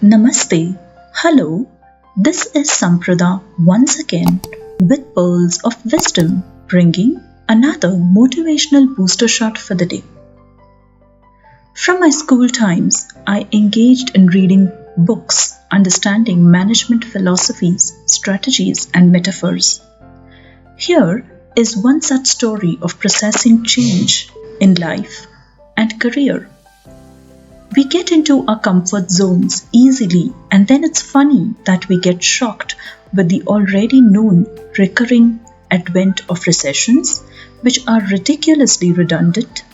Namaste. Hello. This is Samprada once again with pearls of wisdom, bringing another motivational booster shot for the day. From my school times, I engaged in reading books, understanding management philosophies, strategies, and metaphors. Here is one such story of processing change in life and career. We get into our comfort zones easily, and then it's funny that we get shocked with the already known recurring advent of recessions, which are ridiculously redundant,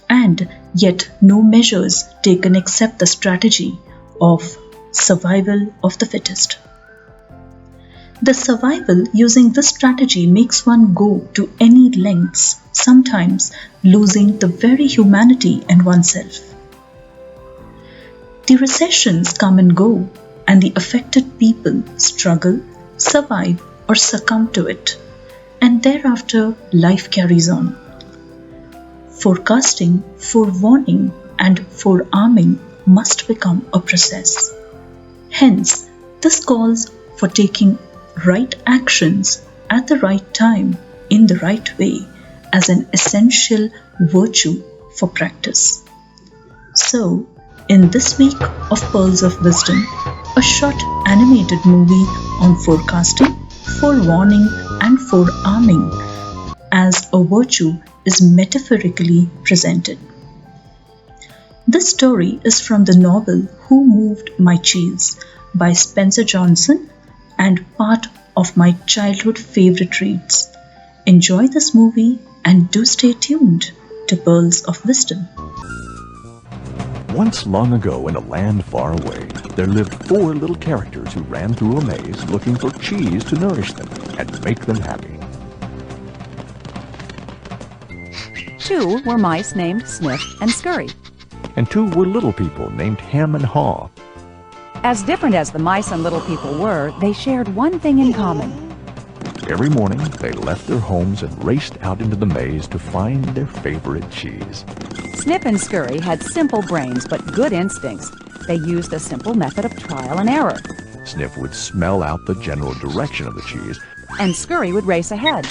and yet no measures taken except the strategy of survival of the fittest. The survival using this strategy makes one go to any lengths, sometimes losing the very humanity in oneself. The recessions come and go, and the affected people struggle, survive, or succumb to it, and thereafter life carries on. Forecasting, forewarning, and forearming must become a process. Hence, this calls for taking right actions at the right time in the right way as an essential virtue for practice. So, in this week of Pearls of Wisdom, a short animated movie on forecasting, forewarning, and forearming as a virtue is metaphorically presented. This story is from the novel Who Moved My Cheese by Spencer Johnson and part of my childhood favorite reads. Enjoy this movie and do stay tuned to Pearls of Wisdom. Once long ago in a land far away, there lived 4 little characters who ran through a maze looking for cheese to nourish them and make them happy. 2 were mice named Sniff and Scurry. And 2 were little people named Ham and Haw. As different as the mice and little people were, they shared one thing in common. Every morning, they left their homes and raced out into the maze to find their favorite cheese. Sniff and Scurry had simple brains but good instincts. They used a simple method of trial and error. Sniff would smell out the general direction of the cheese, and Scurry would race ahead.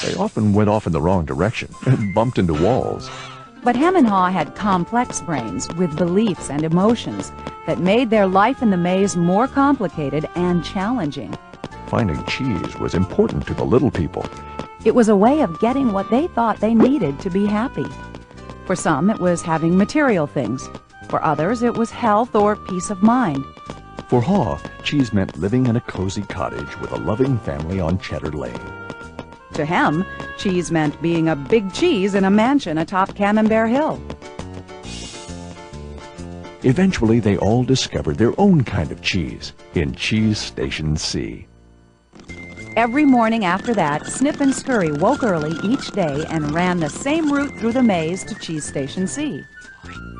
They often went off in the wrong direction and bumped into walls. But Ham and Haw had complex brains with beliefs and emotions that made their life in the maze more complicated and challenging. Finding cheese was important to the little people. It was a way of getting what they thought they needed to be happy. For some, it was having material things. For others, it was health or peace of mind. For Haw, cheese meant living in a cozy cottage with a loving family on Cheddar Lane. To him, cheese meant being a big cheese in a mansion atop Camembert Hill. Eventually, they all discovered their own kind of cheese in Cheese Station C. Every morning after that, Sniff and Scurry woke early each day and ran the same route through the maze to Cheese Station C.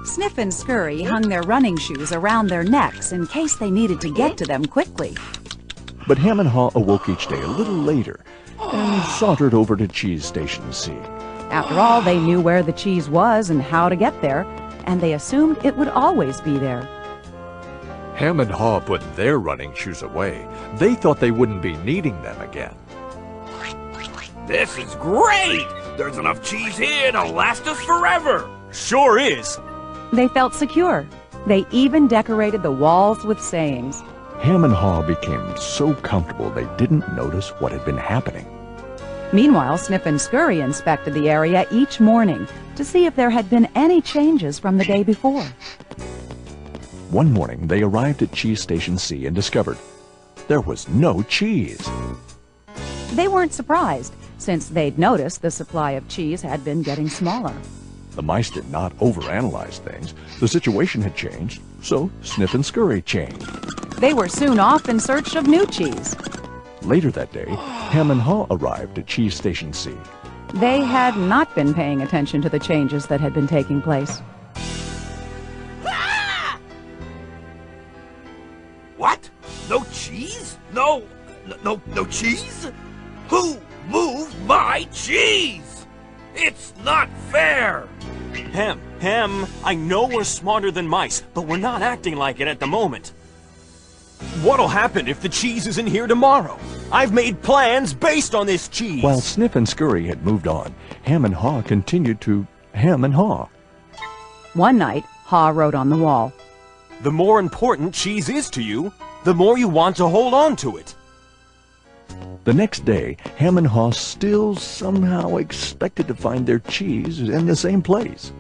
Sniff and Scurry hung their running shoes around their necks in case they needed to get to them quickly. But Ham and Haw awoke each day a little later and sauntered over to Cheese Station C. After all, they knew where the cheese was and how to get there, and they assumed it would always be there. Ham and Haw put their running shoes away. They thought they wouldn't be needing them again. This is great! There's enough cheese here to last us forever! Sure is! They felt secure. They even decorated the walls with sayings. Ham and Haw became so comfortable they didn't notice what had been happening. Meanwhile, Sniff and Scurry inspected the area each morning to see if there had been any changes from the day before. One morning, they arrived at Cheese Station C and discovered there was no cheese. They weren't surprised, since they'd noticed the supply of cheese had been getting smaller. The mice did not overanalyze things. The situation had changed, so Sniff and Scurry changed. They were soon off in search of new cheese. Later that day, Ham and Haw arrived at Cheese Station C. They had not been paying attention to the changes that had been taking place. What? No cheese? No cheese? Who moved my cheese? It's not fair! Ham, I know we're smarter than mice, but we're not acting like it at the moment. What'll happen if the cheese isn't here tomorrow? I've made plans based on this cheese. While Snip and Scurry had moved on, Ham and Haw continued to hem and haw. One night, Haw wrote on the wall, The more important cheese is to you, the more you want to hold on to it. The next day, Ham and Haw still somehow expected to find their cheese in the same place.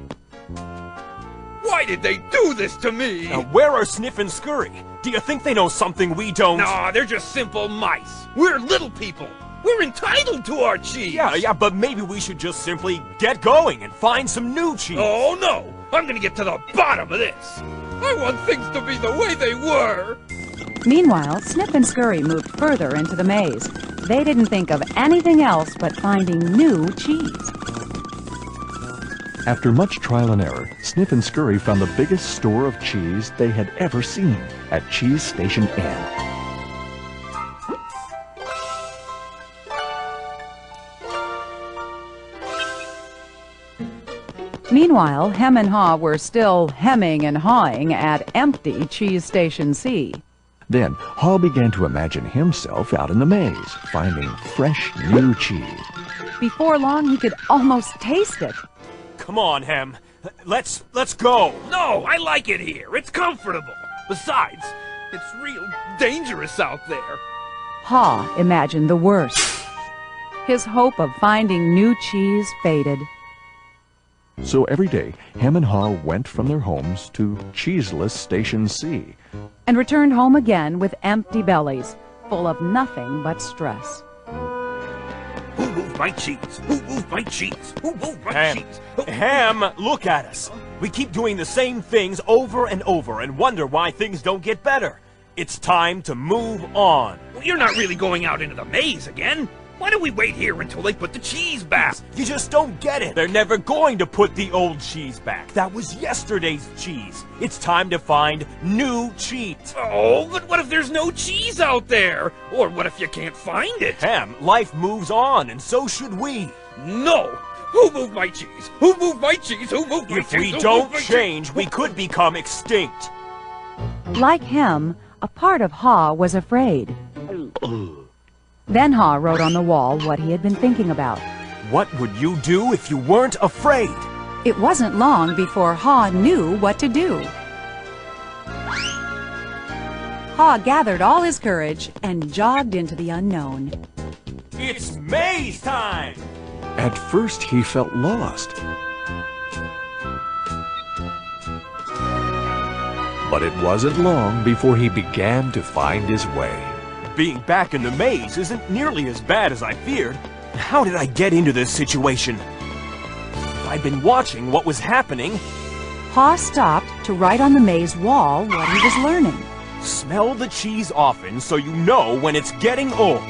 Why did they do this to me? Now, where are Sniff and Scurry? Do you think they know something we don't? No, they're just simple mice. We're little people. We're entitled to our cheese. Yeah, but maybe we should just simply get going and find some new cheese. Oh, no. I'm gonna get to the bottom of this. I want things to be the way they were. Meanwhile, Snip and Scurry moved further into the maze. They didn't think of anything else but finding new cheese. After much trial and error, Snip and Scurry found the biggest store of cheese they had ever seen at Cheese Station N. Meanwhile, Hem and Haw were still hemming and hawing at empty Cheese Station C. Then Haw began to imagine himself out in the maze, finding fresh new cheese. Before long, he could almost taste it. Come on, Hem. Let's go. No, I like it here. It's comfortable. Besides, it's real dangerous out there. Haw imagined the worst. His hope of finding new cheese faded. So every day, Ham and Haw went from their homes to Cheeseless Station C. And returned home again with empty bellies, full of nothing but stress. Who moved my cheese? Who moved my cheese? Who moved my Ham, cheese? Ham, look at us. We keep doing the same things over and over and wonder why things don't get better. It's time to move on. Well, you're not really going out into the maze again. Why don't we wait here until they put the cheese back? You just don't get it. They're never going to put the old cheese back. That was yesterday's cheese. It's time to find new cheese. Oh, but what if there's no cheese out there? Or what if you can't find it? Ham, life moves on, and so should we. No! Who moved my cheese? Who moved my cheese? Who moved my If cheese? we Who don't moved my change, cheese? we could become extinct. Like Hem, a part of Haw was afraid. Then Haw wrote on the wall what he had been thinking about. What would you do if you weren't afraid? It wasn't long before Haw knew what to do. Haw gathered all his courage and jogged into the unknown. It's maze time! At first, he felt lost. But it wasn't long before he began to find his way. Being back in the maze isn't nearly as bad as I feared. How did I get into this situation? If I'd been watching what was happening, Haw stopped to write on the maze wall what he was learning. smell the cheese often so you know when it's getting old.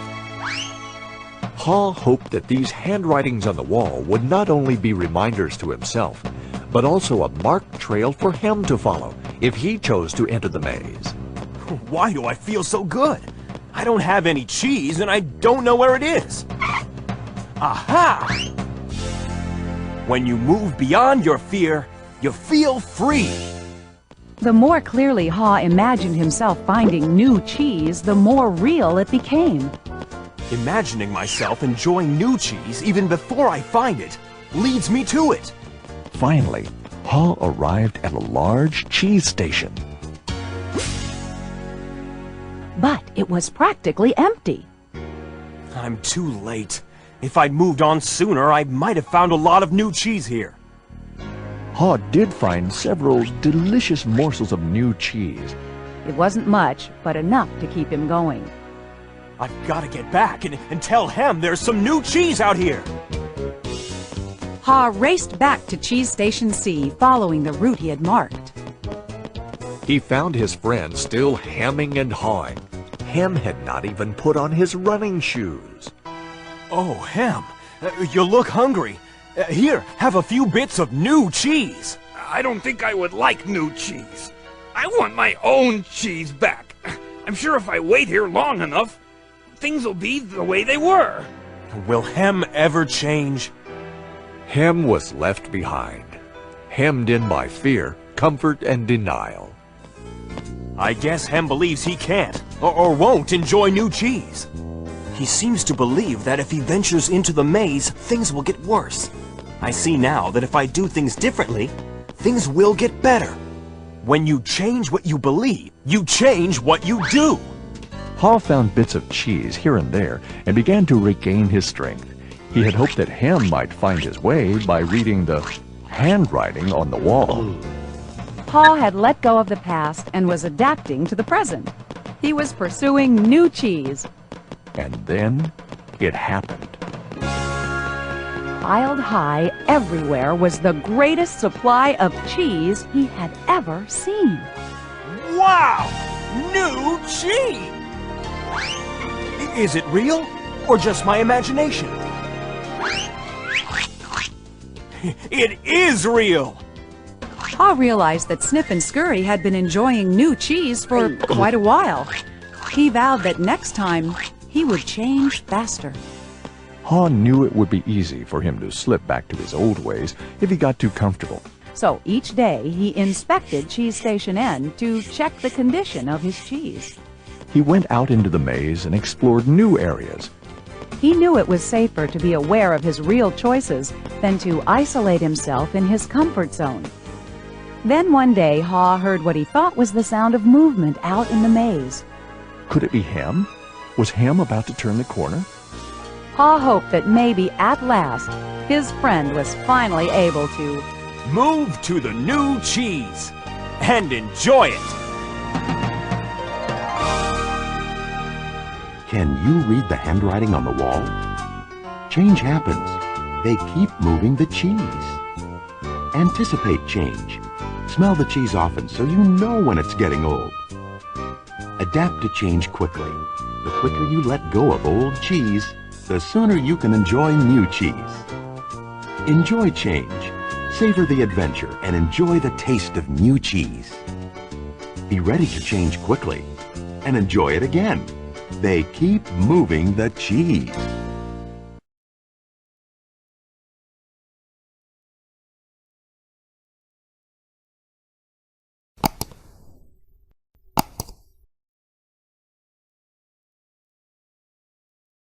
Haw hoped that these handwritings on the wall would not only be reminders to himself, but also a marked trail for him to follow if he chose to enter the maze. Why do I feel so good? I don't have any cheese and I don't know where it is. Aha! When you move beyond your fear, you feel free. The more clearly Haw imagined himself finding new cheese, the more real it became. Imagining myself enjoying new cheese even before I find it leads me to it. Finally, Haw arrived at a large cheese station. But it was practically empty. I'm too late. If I'd moved on sooner, I might have found a lot of new cheese here. Haw did find several delicious morsels of new cheese. It wasn't much, but enough to keep him going. I've got to get back and tell Hem there's some new cheese out here. Haw raced back to Cheese Station C, following the route he had marked. He found his friend still hemming and hawing. Hem had not even put on his running shoes. Oh, Hem, you look hungry. Here, have a few bits of new cheese. I don't think I would like new cheese. I want my own cheese back. I'm sure if I wait here long enough, things will be the way they were. Will Hem ever change? Hem was left behind, hemmed in by fear, comfort, and denial. I guess Hem believes he can't. or won't enjoy new cheese. He seems to believe that if he ventures into the maze, things will get worse. I see now that if I do things differently, things will get better. When you change what you believe, you change what you do. Ha found bits of cheese here and there and began to regain his strength. He had hoped that Hem might find his way by reading the handwriting on the wall. Ha had let go of the past and was adapting to the present. He was pursuing new cheese. And then it happened. Piled high everywhere was the greatest supply of cheese he had ever seen. Wow! New cheese! Is it real or just my imagination? It is real! Ha realized that Snip and Scurry had been enjoying new cheese for quite a while. He vowed that next time he would change faster. Ha knew it would be easy for him to slip back to his old ways if he got too comfortable. So each day he inspected Cheese Station N to check the condition of his cheese. He went out into the maze and explored new areas. He knew it was safer to be aware of his real choices than to isolate himself in his comfort zone. Then one day Ha heard what he thought was the sound of movement out in the maze. Could it be Hem? Was Hem about to turn the corner? Ha hoped that maybe at last his friend was finally able to move to the new cheese and enjoy it. Can you read the handwriting on the wall? Change happens. They keep moving the cheese. Anticipate change. Smell the cheese often so you know when it's getting old. Adapt to change quickly. The quicker you let go of old cheese, the sooner you can enjoy new cheese. Enjoy change. Savor the adventure and enjoy the taste of new cheese. Be ready to change quickly and enjoy it again. They keep moving the cheese.